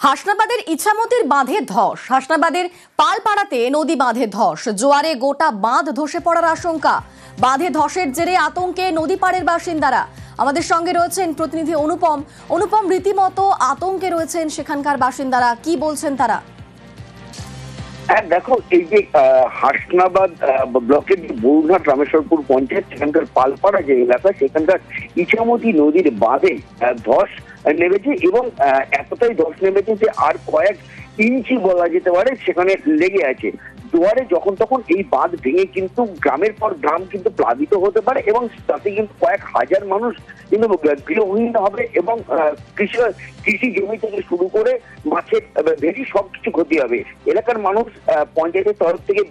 হাসনাবাদের ইছামতির বাঁধে ধস, হাসনাবাদের পালপাড়াতে নদী বাঁধে ধস, জোয়ারে গোটা বাঁধ ধসে পড়ার আশঙ্কা। বাঁধে ধসের জেরে আতঙ্কে নদী পাড়ের বাসিন্দারা। আমাদের সঙ্গে রয়েছেন প্রতিনিধি অনুপম। রীতিমতো আতঙ্কে রয়েছেন সেখানকার বাসিন্দারা, কি বলছেন তারা? দেখো, এই যে হাসনাবাদ ব্লকের যে বৌরহাট রামেশ্বরপুর পঞ্চায়েত, সেখানকার পালপাড়া যে এলাকা, সেখানকার ইছামতি নদীর বাঁধে ধস নেমেছে এবং এতটাই ধস নেমেছে যে আর কয়েক ইঞ্চি বলা যেতে পারে সেখানে লেগে আছে। জোয়ারে যখন তখন এই বাঁধ ভেঙে কিন্তু গ্রামের পর গ্রাম কিন্তু প্লাবিত হতে পারে এবং তাতে কিন্তু কয়েক হাজার মানুষ কিন্তু গৃহহীন হবে এবং কৃষি জমি থেকে শুরু করে মাছের ভেড়ি সবকিছু ক্ষতি হবে। এলাকার মানুষ পঞ্চায়েতের তরফ থেকে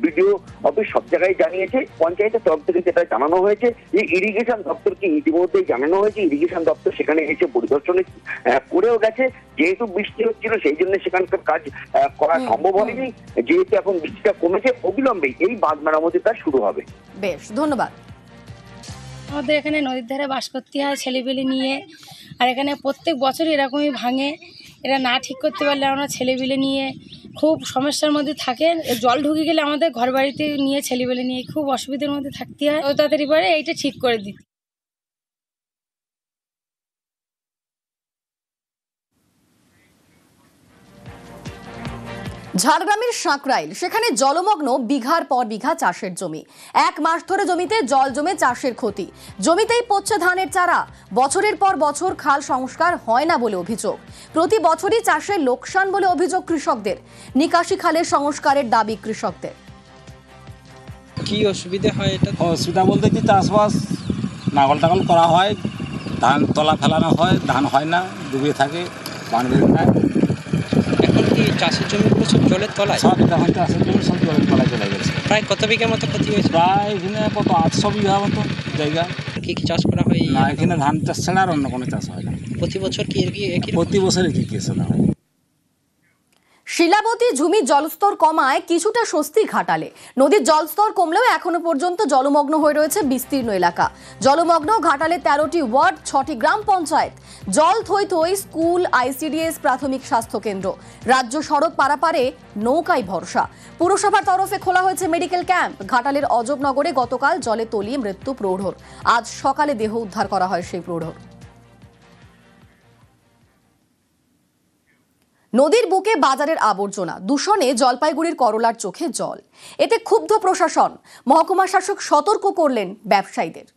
বিডিও অফিস সব জায়গায় জানিয়েছে। পঞ্চায়েতের তরফ থেকে যেটা জানানো হয়েছে যে ইরিগেশন দপ্তরকে ইতিমধ্যেই জানানো হয়েছে। ইরিগেশন দপ্তর সেখানে এসে পরিদর্শনে করেও গেছে। যেহেতু বৃষ্টি হচ্ছিল সেই জন্য সেখানকার কাজ করা সম্ভব হয়নি। যেহেতু এখন বৃষ্টিটা কমেছে, অবিলম্বে এই বাঁধ মেরামতির কাজ শুরু হবে। বেশ, ধন্যবাদ। আমাদের এখানে নদীর ধারে বাস করতে হয় ছেলেপেলে নিয়ে, আর এখানে প্রত্যেক বছর এরকমই ভাঙে। এরা না ঠিক করতে পারলে আমরা ছেলেপেলে নিয়ে খুব সমস্যার মধ্যে থাকে। জল ঢুকে গেলে আমাদের ঘর বাড়িতে নিয়ে ছেলেপেলে নিয়ে খুব অসুবিধার মধ্যে থাকতে হয়। ও তাড়াতাড়ি পারে এইটা ঠিক করে দিতে। ঝাড়গ্রামের সাঁকরাইল, সেখানে জলমগ্ন বিঘার পর বিঘা চাষের জমি। 1 মাস ধরে জমিতে জল জমে চাষের ক্ষতি। জমিতেই পচছে ধানের চারা। বছরের পর বছর খাল সংস্কার হয় না বলে অভিযোগ। প্রতি বছরই চাষের লোকসান বলে অভিযোগ কৃষকদের। নিকাশি খালের সংস্কারের দাবি কৃষকদের। কি অসুবিধা হয়? এটা অসুবিধা বলতে কি, চাষবাস নাগল টাগল করা হয়, ধান তলা ফেলানো হয়, ধান হয় না, ডুবে থাকে, পানি বের হয়। এখন কি চাষের জমিগুলো সব জলের তলায়? সব এখন চাষের জমি সব জলের তলায় চলে গেছে। প্রায় কত বিঘার মতো ক্ষতি হয়েছে? প্রায় এখানে কত 800 বিঘা মতো জায়গা। কি কি চাষ করা হয়? না, এখানে ধান চাষ ছাড়া আর অন্য কোনো চাষ হয় না। প্রতি বছর কি একই? প্রতি বছরই কি কেস হয়। শিলাবতী ঝুমি জলস্তর কমায় কিছুটা স্বস্তি ঘাটালে। নদীর জলস্তর কমলেও এখনো পর্যন্ত জলমগ্ন হয়ে রয়েছে বিস্তীর্ণ এলাকা। জলমগ্ন ঘাটালে 13টি ওয়ার্ড, 6টি গ্রাম পঞ্চায়েত। জল থই থই স্কুল, ICDS প্রাথমিক স্বাস্থ্য কেন্দ্র। রাজ্য সড়ক পারাপারে নৌকায় ভরসা। পুরসভার তরফে খোলা হয়েছে মেডিকেল ক্যাম্প। ঘাটালের অজবনগরে গতকাল জলে তলিয়ে মৃত্যু প্রৌঢ়র। আজ সকালে দেহ উদ্ধার করা হয় সেই প্রৌঢ়র। নদীর বুকে বাজারের আবর্জনা, দূষণে জলপাইগুড়ির করলার চোখে জল। এতে ক্ষুব্ধ প্রশাসন। মহকুমা শাসক সতর্ক করলেন ব্যবসায়ীদের।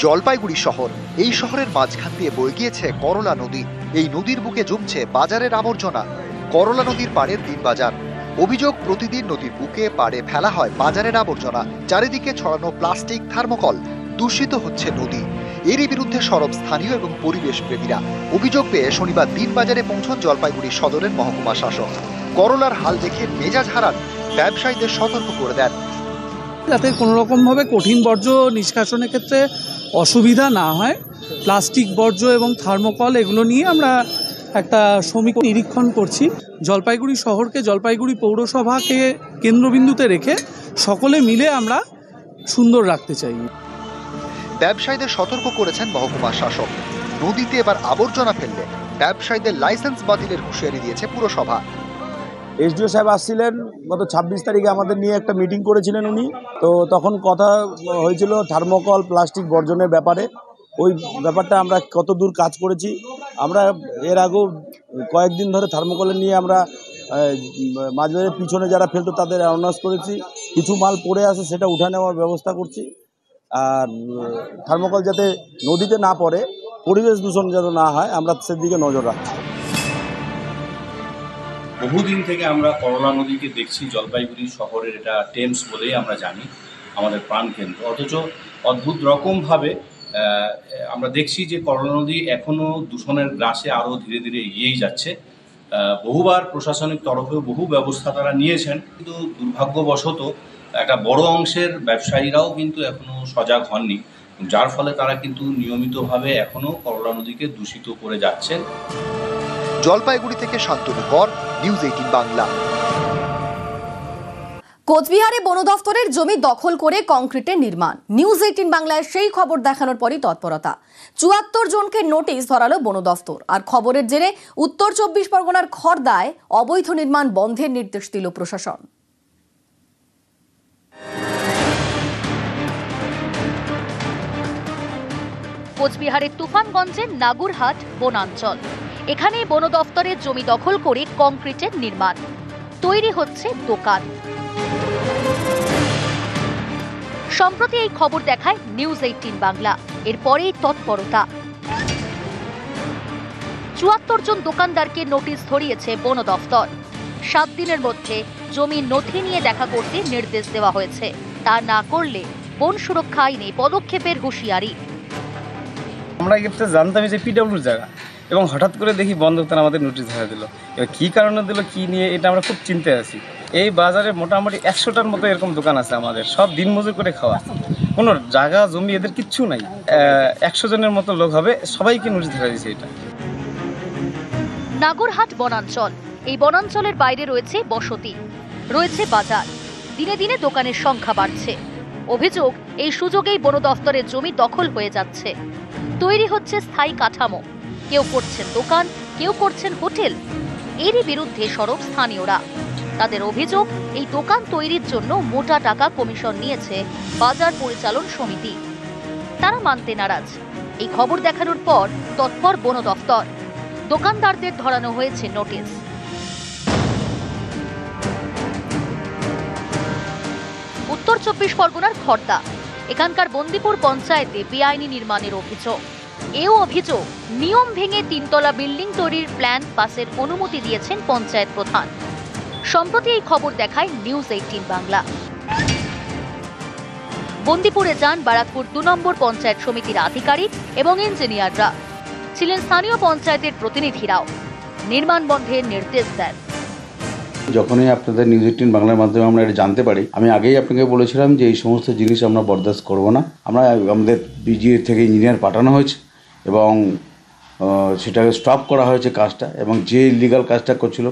জলপাইগুড়ি শহর, এই শহরের মাঝখান দিয়ে বয়ে গিয়েছে করলা নদী। এই নদীর বুকে জমছে বাজারের আবর্জনা। করলা নদীর পাড়ের দিন বাজার। অভিযোগ, প্রতিদিন নদীর বুকে পাড়ে ফেলা হয় বাজারের আবর্জনা। চারিদিকে ছড়ানো প্লাস্টিক, থার্মোকল। দূষিত হচ্ছে নদী। এরই বিরুদ্ধে সরব স্থানীয় এবং পরিবেশ প্রেমীরা। অভিযোগ পেয়ে শনিবার দিনবাজারে পৌঁছন জলপাইগুড়ি সদরের মহকুমা শাসক। করলার হাল দেখে মেজাজ হারান, ব্যবসায়ীদের সতর্ক করে দেন যাতে কোনো রকমভাবে কঠিন বর্জ্য নিষ্কাশনের ক্ষেত্রে অসুবিধা না হয়। প্লাস্টিক বর্জ্য এবং থার্মোকল এগুলো নিয়ে আমরা একটা সমীক্ষা নিরীক্ষণ করছি। জলপাইগুড়ি শহরকে, জলপাইগুড়ি পৌরসভাকে কেন্দ্রবিন্দুতে রেখে সকলে মিলে আমরা সুন্দর রাখতে চাই। ব্যবসায়ীদের সতর্ক করেছেন মহকুমা শাসক। নদীতে এবার আবর্জনা ফেললে ব্যবসায়ীদের লাইসেন্স বাতিলের হুঁশিয়ারি দিয়েছে পুরসভা। SDO সাহেব আসছিলেন গত 26 তারিখে, আমাদের নিয়ে একটা মিটিং করেছিলেন উনি। তো তখন কথা হয়েছিল থার্মোকল, প্লাস্টিক বর্জনের ব্যাপারে। ওই ব্যাপারটা আমরা কত দূর কাজ করেছি। আমরা এর আগেও কয়েকদিন ধরে থার্মোকলের নিয়ে আমরা মাঝবাজারের পিছনে যারা ফেলতো তাদের অ্যানাউন্স করেছি। কিছু মাল পড়ে আছে, সেটা উঠে নেওয়ার ব্যবস্থা করছি। আর থার্মোকল যাতে নদীতে না পড়ে, পরিবেশ দূষণ যাতে না হয়, আমরা সেদিকে নজর রাখছি। বহুদিন থেকে আমরা করলা নদীকে দেখছি। জলপাইগুড়ি শহরের এটা টেমস বলেই আমরা জানি, আমাদের প্রাণকেন্দ্র। অথচ অদ্ভুত রকমভাবে আমরা দেখছি যে করলা নদী এখনও দূষণের গ্রাসে আরও ধীরে ধীরে এগিয়েই যাচ্ছে। বহুবার প্রশাসনিক তরফেও বহু ব্যবস্থা তারা নিয়েছেন, কিন্তু দুর্ভাগ্যবশত একটা বড় অংশের ব্যবসায়ীরাও কিন্তু এখনও সজাগ হননি, যার ফলে তারা কিন্তু নিয়মিতভাবে এখনও করলা নদীকে দূষিত করে যাচ্ছেন। জলপাইগুড়ি থেকে শান্তনু কর, নিউজ 18 বাংলা। কোচবিহারে বন দফতরের জমি দখল করে কংক্রিটের নির্মাণ। নিউজ 18 বাংলায় সেই খবর দেখানোর পরই তৎপরতা। ৭৪ জনকে নোটিশ ধরালো বন দফতর। আর খবরের জেরে উত্তর ২৪ পরগনার খড়দায় অবৈধ নির্মাণ বন্ধের নির্দেশ দিল প্রশাসন। কোচবিহারের তুফানগঞ্জের নাগুরহাট বনাঞ্চল, এখানে বন দফতরের জমি দখল করে কংক্রিটের নির্মাণ, তৈরি হচ্ছে দোকান। সম্প্রতি এই খবর দেখায় নিউজ 18 বাংলা। এরপরেই তৎপরতা। ৭৪ জন দোকানদারকে নোটিশ ধরিয়েছে বন দফতর। ৭ দিনের মধ্যে জমির নথি নিয়ে দেখা করতে নির্দেশ দেওয়া হয়েছে। তা না করলে বন সুরক্ষা আইনে পদক্ষেপের হুঁশিয়ারি। আমরা এক্ষেত্রে জানতাম যে পিডব্লিউর জায়গা, এবং হঠাৎ করে দেখি বন দপ্তর আমাদের নোটিশ ধরে দিল। এবার কী কারণে দিল, কী নিয়ে, এটা আমরা খুব চিন্তায় আছি। এই বাজারে মোটামুটি ১০০টার মতো এরকম দোকান আছে আমাদের, সব দিনমজুর করে খাওয়া, কোনো জায়গা জমি এদের কিচ্ছু নাই। ১০০ জনের মতো লোক হবে, সবাইকে নোটিশ ধরে দিয়েছে। এটা নাগরহাট বনাঞ্চল। এই বনাঞ্চলের বাইরে রয়েছে বসতি, রয়েছে বাজার। দিনে দিনে দোকানের সংখ্যা বাড়ছে। অভিযোগ, এই সুযোগেই বন দফতরের জমি দখল হয়ে যাচ্ছে। তৈরি হচ্ছে স্থায়ী কাঠামো, কেউ করছেন দোকান, কেউ করছেন হোটেল। এরই বিরুদ্ধে সরব স্থানীয়রা। তাদের অভিযোগ, এই দোকান তৈরির জন্য মোটা টাকা কমিশন নিয়েছে বাজার পরিচালন সমিতি। তারা মানতে নারাজ। এই খবর দেখানোর পর তৎপর বন দফতর। দোকানদারদের ধরানো হয়েছে নোটিশ। উত্তর ২৪ পরগনার খড়দা, এখানকার বন্দিপুর পঞ্চায়েতে বেআইনি নির্মাণের অভিযোগ। এও অভিযোগ, নিয়ম ভেঙে ৩তলা বিল্ডিং তৈরির প্ল্যান পাসের অনুমতি দিয়েছেন পঞ্চায়েত প্রধান। সম্প্রতি এই খবর দেখায় নিউজ 18 বাংলা। বন্দিপুরে যান বারাকপুর ২ নম্বর পঞ্চায়েত সমিতির আধিকারিক এবং ইঞ্জিনিয়াররা। ছিলেন স্থানীয় পঞ্চায়েতের প্রতিনিধিরাও। নির্মাণ বন্ধের নির্দেশ দেন। যখনই আপনাদের নিউজ 18 বাংলার মাধ্যমে আমরা এটা জানতে পারি, আমি আগেই আপনাকে বলেছিলাম যে এই সমস্ত জিনিস আমরা বরদাস্ত করব না। আমরা আমাদের বিজিএ থেকে ইঞ্জিনিয়ার পাঠানো হয়েছে এবং সেটাকে স্টপ করা হয়েছে কাজটা, এবং যে ইলিগাল কাজটা করছিল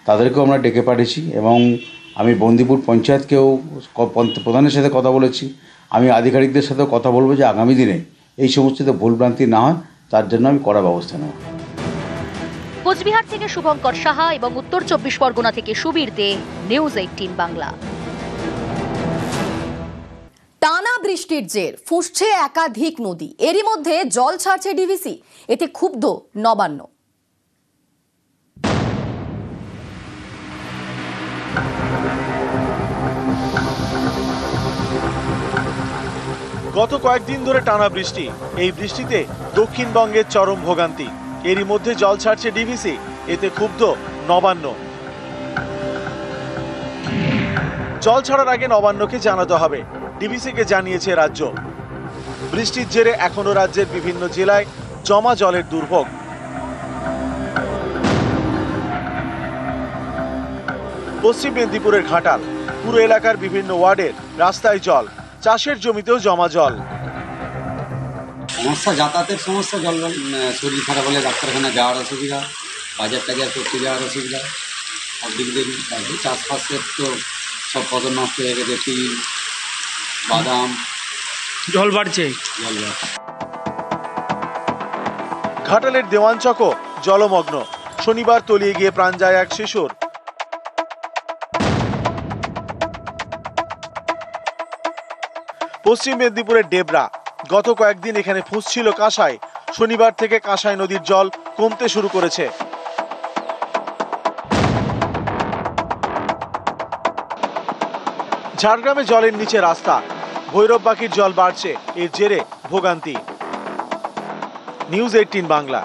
তাদেরকেও আমরা ডেকে পাঠিয়েছি। এবং আমি বন্দিপুর পঞ্চায়েতকেও প্রধানের সাথে কথা বলেছি। আমি আধিকারিকদের সাথেও কথা বলবো যে আগামী দিনে এই সমস্ত ভুলভ্রান্তি না হয়, তার জন্য আমি কড়া ব্যবস্থা নেব। কোচবিহার থেকে শুভঙ্কর সাহা এবং উত্তর ২৪ পরগনা থেকে সুবীর দে, নিউজ 18 বাংলা। টানা বৃষ্টির জের ফুঁসছে একাধিক নদী। এরই মধ্যে জল ছাড়ছে ডিভিসি। এতে ক্ষুব্ধ নবান্ন। গত কয়েকদিন ধরে টানা বৃষ্টি। এই বৃষ্টিতে দক্ষিণবঙ্গের চরম ভোগান্তি। এরই মধ্যে জল ছাড়ছে ডিভিসি। এতে ক্ষুব্ধ নবান্ন। জল ছাড়ার আগে নবান্নকে জানাতে হবে, ডিভিসিকে জানিয়েছে রাজ্য। বৃষ্টির জেরে এখনো রাজ্যের বিভিন্ন জেলায় জমা জলের দুর্ভোগ। পশ্চিম মেদিনীপুরের ঘাটাল, পুরো এলাকার বিভিন্ন ওয়ার্ডের রাস্তায় জল, চাষের জমিতেও জমা জল। সমস্যা, যাতায়াতের সমস্যা, জল শরীর খারাপ হলে ডাক্তারখানা যাওয়ার অসুবিধা, বাজার টাজার করতে যাওয়ার অসুবিধা, সব দিক দিয়ে চাষবাসের তো সব ফসল নষ্ট হয়ে গেছে। তিল, বাদাম, জল বাড়ছে। ঘাটালের দেওয়ানচকও জলমগ্ন। শনিবার তলিয়ে গিয়ে প্রাণ যায় এক শিশুর। পশ্চিম মেদিনীপুরের ডেবরা, গত কয়েকদিন এখানে ফুঁসছিল কাঁসাই। শনিবার থেকে কাঁসাই নদীর জল কমতে শুরু করেছে। ঝাড়গ্রামে জলের নিচে রাস্তা, ভৈরববাকির জল বাড়ছে। এর জেরে ভোগান্তি। নিউজ 18 বাংলা।